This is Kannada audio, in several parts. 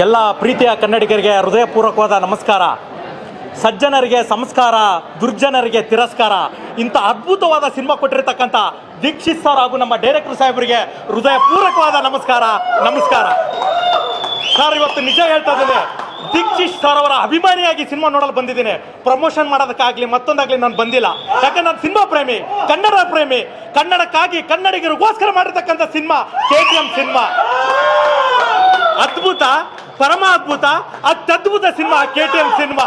ಎಲ್ಲ ಪ್ರೀತಿಯ ಕನ್ನಡಿಗರಿಗೆ ಹೃದಯಪೂರ್ವಕವಾದ ನಮಸ್ಕಾರ. ಸಜ್ಜನರಿಗೆ ಸಂಸ್ಕಾರ, ದುರ್ಜನರಿಗೆ ತಿರಸ್ಕಾರ. ಇಂಥ ಅದ್ಭುತವಾದ ಸಿನಿಮಾ ಕೊಟ್ಟಿರತಕ್ಕಂಥ ದೀಕ್ಷಿತ್ ಸರ್ ಹಾಗೂ ನಮ್ಮ ಡೈರೆಕ್ಟರ್ ಸಾಹೇಬರಿಗೆ ಹೃದಯಪೂರ್ವಕವಾದ ನಮಸ್ಕಾರ. ಸರ್, ಇವತ್ತು ನಿಜ ಹೇಳ್ತಾ ಇದ್ದೇನೆ, ದೀಕ್ಷಿತ್ ಸರ್ ಅವರ ಅಭಿಮಾನಿಯಾಗಿ ಸಿನಿಮಾ ನೋಡಲು ಬಂದಿದ್ದೀನಿ. ಪ್ರಮೋಷನ್ ಮಾಡೋದಕ್ಕಾಗಲಿ ಮತ್ತೊಂದಾಗಲಿ ನಾನು ಬಂದಿಲ್ಲ. ಯಾಕಂದ್ರೆ ನಾನು ಸಿನಿಮಾ ಪ್ರೇಮಿ, ಕನ್ನಡ ಪ್ರೇಮಿ. ಕನ್ನಡಕ್ಕಾಗಿ ಕನ್ನಡಿಗರಿಗೋಸ್ಕರ ಮಾಡಿರ್ತಕ್ಕಂಥ ಸಿನಿಮಾ KTM ಸಿನಿಮಾ. ಅದ್ಭುತ, ಪರಮ ಅದ್ಭುತ, ಅತ್ಯದ್ಭುತ ಸಿನಿಮಾ KTM ಸಿನಿಮಾ.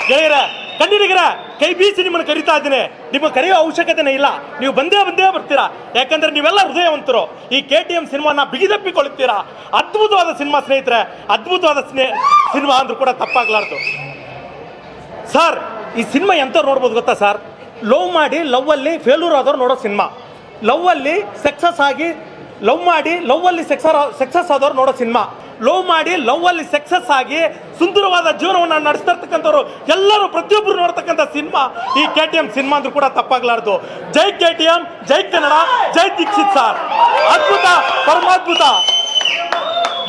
ಗೆಳೆಯರ, ಕನ್ನಡಿಗರ ಕೈ ಬೀಸಿ ನಿಮ್ಮನ್ನು ಕರಿತಾ ಇದ್ದೀನಿ. ನಿಮ್ಮ ಕರೆಯೋ ಅವಶ್ಯಕತೆನೇ ಇಲ್ಲ, ನೀವು ಬಂದೇ ಬರ್ತೀರಾ. ಯಾಕಂದ್ರೆ ನೀವೆಲ್ಲ ಹೃದಯವಂತರು. ಈ KTM ಸಿನಿಮಾನ ಬಿಗಿದಪ್ಪಿಕೊಳ್ಳುತ್ತೀರಾ. ಅದ್ಭುತವಾದ ಸಿನಿಮಾ ಸ್ನೇಹಿತರೆ, ಅದ್ಭುತವಾದ ಸಿನಿಮಾ ಅಂದ್ರೂ ಕೂಡ ತಪ್ಪಾಗಲಾರ್ದು. ಸರ್, ಈ ಸಿನಿಮಾ ಎಂಥವ್ರು ನೋಡ್ಬೋದು ಗೊತ್ತಾ ಸರ್? ಲವ್ ಮಾಡಿ ಲವ್ವಲ್ಲಿ ಫೇಲ್ಯೂರ್ ಆದವ್ರು ನೋಡೋ ಸಿನಿಮಾ. ಲವ್ವಲ್ಲಿ ಸಕ್ಸಸ್ ಆಗಿ ಲವ್ವಲ್ಲಿ ಸಕ್ಸಸ್ ಆದವ್ರು ನೋಡೋ ಸಿನಿಮಾ. ಲವ್ ಮಾಡಿ ಲವ್ವಲ್ಲಿ ಸಕ್ಸಸ್ ಆಗಿ ಸುಂದರವಾದ ಜೀವನವನ್ನು ನಡೆಸ್ತಾ ಇರ್ತಕ್ಕಂಥವ್ರು ಎಲ್ಲರೂ ಪ್ರತಿಯೊಬ್ಬರು ನೋಡ್ತಕ್ಕಂಥ ಸಿನಿಮಾ ಈ KTM ಸಿನಿಮಾ ಅಂದ್ರೂ ಕೂಡ ತಪ್ಪಾಗಲಾರ್ದು. ಜೈ KTM, ಜೈ ಕನ್ನಡ, ಜೈ ದೀಕ್ಷಿತ್ ಸರ್. ಅದ್ಭುತ, ಪರಮಾದ್ಭುತ.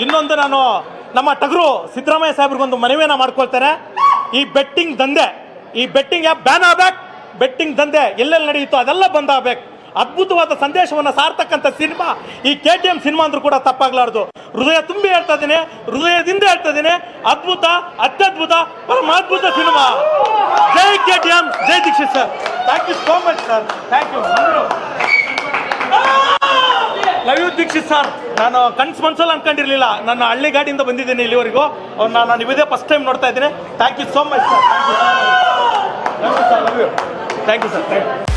ಇನ್ನೊಂದು, ನಾನು ನಮ್ಮ ಟಗರು ಸಿದ್ದರಾಮಯ್ಯ ಸಾಹೇಬ್ರಿಗೊಂದು ಮನವಿಯನ್ನು ಮಾಡ್ಕೊಳ್ತೇನೆ. ಈ ಬೆಟ್ಟಿಂಗ್ ದಂಧೆ, ಈ ಬೆಟ್ಟಿಂಗ್ ಆ್ಯಪ್ ಬ್ಯಾನ್ ಆಗಬೇಕು. ಬೆಟ್ಟಿಂಗ್ ದಂಧೆ ಎಲ್ಲೆಲ್ಲಿ ನಡೆಯುತ್ತೋ ಅದೆಲ್ಲ ಬಂದಾಗಬೇಕು. ಅದ್ಭುತವಾದ ಸಂದೇಶವನ್ನು ಸಾರ್ತಕ್ಕಂಥ ಸಿನಿಮಾ ಈ KTM ಸಿನಿಮಾ ಅಂದ್ರೂ ಕೂಡ ತಪ್ಪಾಗಲಾರ್ದು. ಹೃದಯ ತುಂಬಿ ಹೇಳ್ತಾ ಇದ್ದೀನಿ, ಹೃದಯದಿಂದ ಹೇಳ್ತಾ ಇದ್ದೀನಿ. ಅದ್ಭುತ, ಅತ್ಯದ್ಭುತ, ಪರಮಾದ್ಭುತ ಸಿನಿಮಾ. ಜೈ KTM, ಜೈ Dikshit sir. Thank you so much sir. Thank you. Love you Dikshit sir. ನಾನು ಮನ್ಸಲ್ಲಿ ಅನ್ಕೊಂಡಿರ್ಲಿಲ್ಲ. ನನ್ನ ಹಳ್ಳಿ ಗಾಡಿಯಿಂದ ಬಂದಿದ್ದೀನಿ ಇಲ್ಲಿವರೆಗೂ. ನಾನು ಇದೇ ಫಸ್ಟ್ ಟೈಮ್ ನೋಡ್ತಾ ಇದ್ದೀನಿ. Thank you so much sir. Thank you sir. Love you. Thank you sir. Thank you.